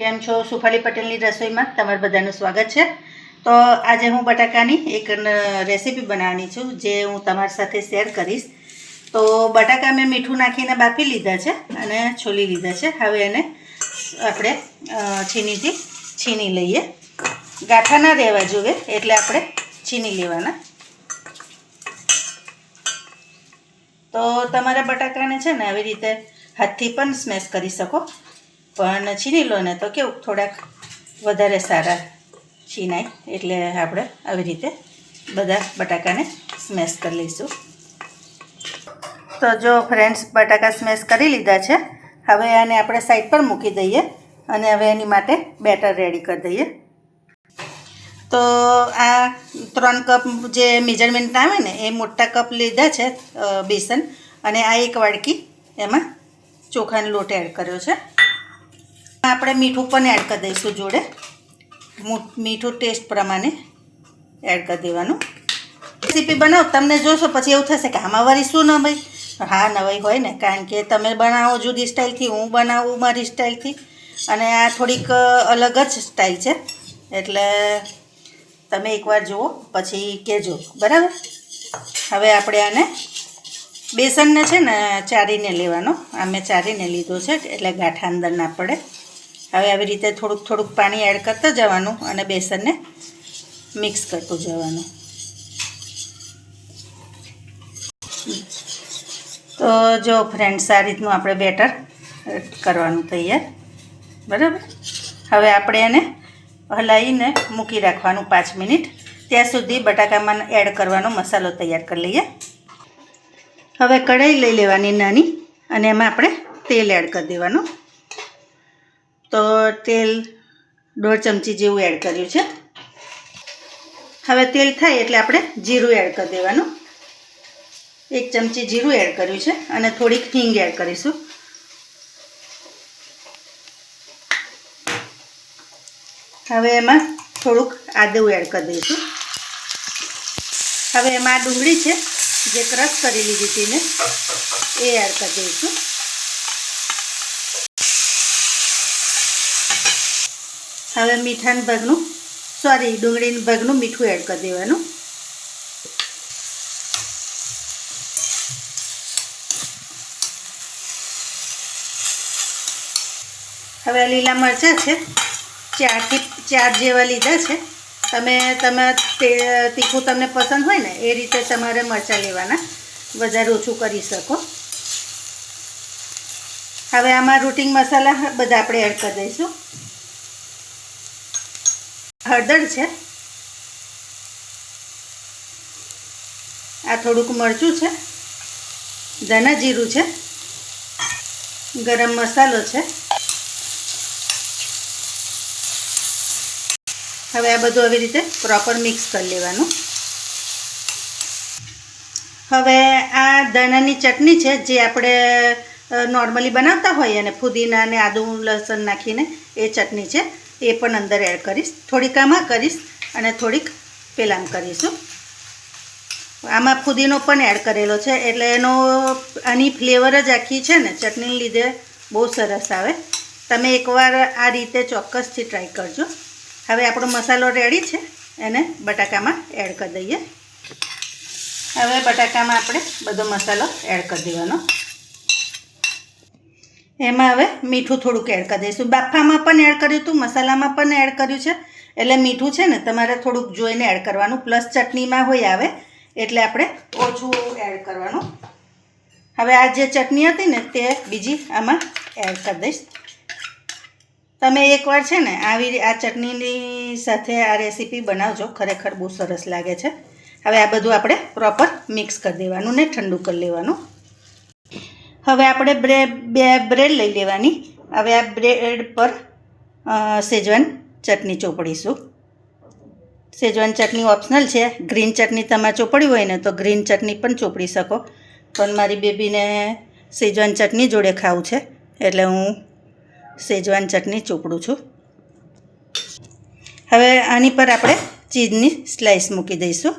કેમ છો? સુફાલી પટેલની રસોઈમાં તમારું બધાનું સ્વાગત છે. તો આજે હું બટાકાની એક રેસીપી બનાવવાની છું, જે હું તમારી સાથે શેર કરીશ. તો બટાકા મેં મીઠું નાખીને બાફી લીધા છે અને છોલી લીધા છે. હવે એને આપણે છીનીથી છીની લઈએ. ગાંઠા ના રહેવા જોઈએ એટલે આપણે છીની લેવાના. તો તમારા બટાકાને છે ને આવી રીતે હાથથી પણ સ્મેશ કરી શકો, પણ છીની લો ને તો કેવું થોડાક વધારે સારા છીનાય. એટલે આપણે આવી રીતે બધા બટાકાને સ્મેશ કરી લઈશું. તો જો ફ્રેન્ડ્સ, બટાકા સ્મેશ કરી લીધા છે. હવે આને આપણે સાઈડ પર મૂકી દઈએ અને હવે એની માટે બેટર રેડી કરી દઈએ. તો આ 3 કપ જે મેજરમેન્ટ આવે ને એ મોટા કપ લીધા છે બેસન, અને આ 1 વાડકી એમાં ચોખાનો લોટ એડ કર્યો છે. આપણે મીઠું પણ એડ કરી દઈશું જોડે. મીઠું ટેસ્ટ પ્રમાણે એડ કરી દેવાનું. રેસીપી બનાવો તમને જોશો પછી એવું થશે કે આમાં વળી શું ન ભાઈ. હા, નવાઈ હોય ને, કારણ કે તમે બનાવો જુદી સ્ટાઇલથી, હું બનાવું મારી સ્ટાઇલથી, અને આ થોડીક અલગ જ સ્ટાઇલ છે. એટલે તમે એકવાર જુઓ પછી કહેજો, બરાબર. હવે આપણે આને બેસનને છે ને ચારીને લેવાનો. આ મેં ચારીને લીધો છે એટલે ગાંઠા અંદર ના પડે. હવે આવી રીતે થોડુંક થોડુંક પાણી એડ કરતા જવાનું અને બેસનને મિક્સ કરતું જવાનું. તો જો ફ્રેન્ડ્સ, આ રીતનું આપણે બેટર કરવાનું તૈયાર, બરાબર. હવે આપણે એને હલાવીને મૂકી રાખવાનું 5 મિનિટ. ત્યાં સુધી બટાકામાં એડ કરવાનો મસાલો તૈયાર કરી લઈએ. હવે કઢાઈ લઈ લેવાની નાની, અને એમાં આપણે તેલ એડ કરી દેવાનું. તો તેલ 1.5 ચમચી જેવું એડ કર્યું છે. હવે તેલ થાય એટલે આપણે જીરું એડ કરી દેવાનું. 1 ચમચી જીરું એડ કર્યું છે અને થોડીક હિંગ એડ કરીશું. હવે એમાં થોડુંક આદું એડ કરી દઈશું. હવે એમાં ડુંગળી છે જે ક્રશ કરી લીધી હતી ને એ એડ કરી દઈશું. હવે ડુંગળીનું ભાગનું મીઠું એડ કરી દેવાનું. હવે લીલા મરચાં છે 4 જેવા લીધા છે. તમે તીખું તમને પસંદ હોય ને એ રીતે તમારે મરચાં લેવાના, વધારે ઓછું કરી શકો. હવે આમાં રૂટિંગ મસાલા બધા આપણે એડ કરી દઈશું. હળદર છે, આ થોડુંક મરચું છે, ધાણા જીરું છે, ગરમ મસાલો છે. હવે આ બધું આવી રીતે પ્રોપર મિક્સ કરી લેવાનું. હવે આ ધાણાની ચટણી છે જે આપણે નોર્મલી બનાવતા હોઈએ, અને ફુદીના અને આદુ લસણ નાખીને એ ચટણી છે, એ પણ અંદર એડ કરીશ. થોડીક આમાં કરીશ અને થોડીક પેલામાં કરીશું. આમાં ફુદીનો પણ એડ કરેલો છે એટલે આની ફ્લેવર જ આખી છે ને ચટણીને લીધે બહુ સરસ આવે. તમે એકવાર આ રીતે ચોક્કસથી ટ્રાય કરજો. હવે આપણો મસાલો રેડી છે, એને બટાકામાં એડ કરી દઈએ. હવે બટાકામાં આપણે બધો મસાલો એડ કરી દેવાનો. એમાં હવે મીઠું થોડુંક એડ કરી દઈશું. બાફામાં પણ એડ કર્યું હતું, મસાલામાં પણ એડ કર્યું છે, એટલે મીઠું છે ને તમારે થોડુંક જોઈને એડ કરવાનું. પ્લસ ચટણીમાં હોય આવે એટલે આપણે ઓછું એડ કરવાનું. હવે આ જે ચટણી હતી ને તે બીજી આમાં એડ કરી દઈશ. તમે એકવાર છે ને આ ચટણીની સાથે આ રેસીપી બનાવજો, ખરેખર બહુ સરસ લાગે છે. હવે આ બધું આપણે પ્રોપર મિક્સ કરી દેવાનું ને ઠંડુ કરી લેવાનું. હવે આપણે બે બ્રેડ લઈ લેવાની. હવે આ બ્રેડ પર શેજવાન ચટણી ચોપડીશું. શેજવાન ચટણી ઓપ્શનલ છે. ગ્રીન ચટણી તમારે ચોપડી હોય ને તો ગ્રીન ચટણી પણ ચોપડી શકો, પણ મારી બેબીને શેજવાન ચટણી જોડે ખાવું છે એટલે હું શેજવાન ચટણી ચોપડું છું. હવે આની પર આપણે ચીઝની સ્લાઈસ મૂકી દઈશું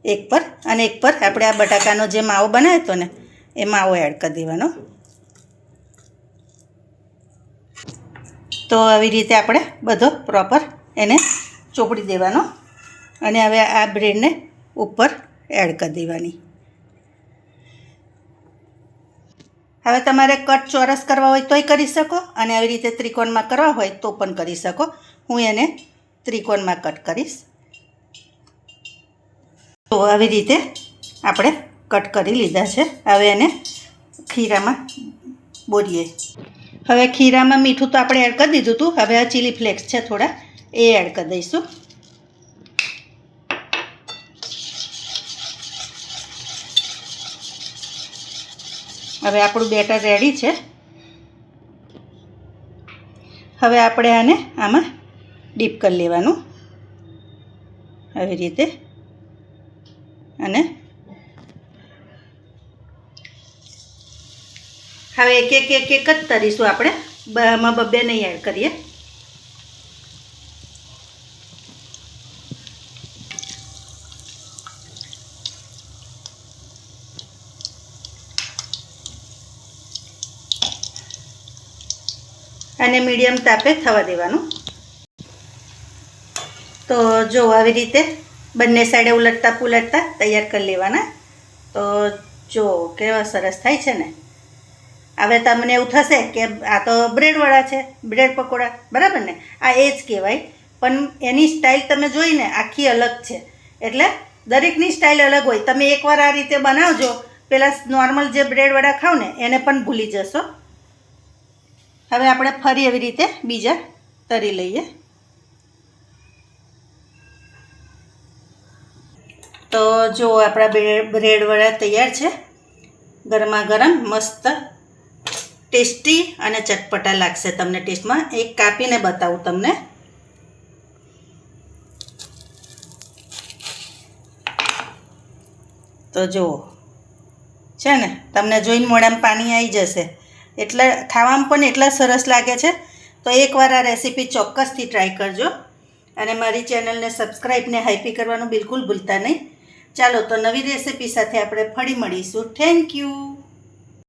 એક પર, અને એક પર આપણે આ બટાકાનો જે માવો બનાવ્યો હતો ને એ માવો એડ કરી દેવાનો. તો આવી રીતે આપણે બધો પ્રોપર એને ચોપડી દેવાનો અને હવે આ બ્રેડને ઉપર એડ કરી દેવાની. હવે તમારે કટ ચોરસ કરવા હોય તોય કરી શકો અને આવી રીતે ત્રિકોણમાં કરવા હોય તો પણ કરી શકો. હું એને ત્રિકોણમાં કટ કરીશ. તો આવી રીતે આપણે કટ કરી લીધા છે. હવે એને ખીરામાં બોરીએ. હવે ખીરામાં મીઠું તો આપણે એડ કરી દીધું હતું. હવે આ ચીલી ફ્લેક્સ છે થોડા એ એડ કરી દઈશું. હવે આપણું બેટર રેડી છે. હવે આપણે આને આમાં ડીપ કરી લેવાનું આવી રીતે અને હવે એક જ તરીશું આપણે. આમાં બબ્બે નહીં એડ કરીએ. અને મીડિયમ તાપે થવા દેવાનું. તો જો આવી રીતે બંને સાઈડે ઉલટતા પુલટતા તૈયાર કરી લેવાના. તો જો કેવા સરસ થાય છે ને. હવે તમને એવું થશે કે આ તો બ્રેડવાળા છે, બ્રેડ પકોડા, બરાબર ને? આ એ જ કહેવાય, પણ એની સ્ટાઇલ તમે જોઈને આખી અલગ છે. એટલે દરેકની સ્ટાઇલ અલગ હોય. તમે એકવાર આ રીતે બનાવજો, પેલા નોર્મલ જે બ્રેડવાળા ખાવ ને એને પણ ભૂલી જશો. હવે આપણે ફરી એવી રીતે બીજા તરી લઈએ. તો જો આપણા બ્રેડવાળા તૈયાર છે. ગરમા ગરમ મસ્ત ટેસ્ટી અને ચટપટા લાગશે તમને ટેસ્ટમાં. એક કાપીને બતાવું તમને. તો જુઓ છે ને, તમને જોઈને મોઢામાં પાણી આવી જશે. એટલે ખાવામાં પણ એટલા સરસ લાગે છે. તો એકવાર આ રેસીપી ચોક્કસથી ટ્રાય કરજો અને મારી ચેનલને સબસ્ક્રાઈબને હાઈપી કરવાનું બિલકુલ ભૂલતા નહીં. ચાલો તો નવી રેસીપી સાથે આપણે ફરી મળીશું. Thank you.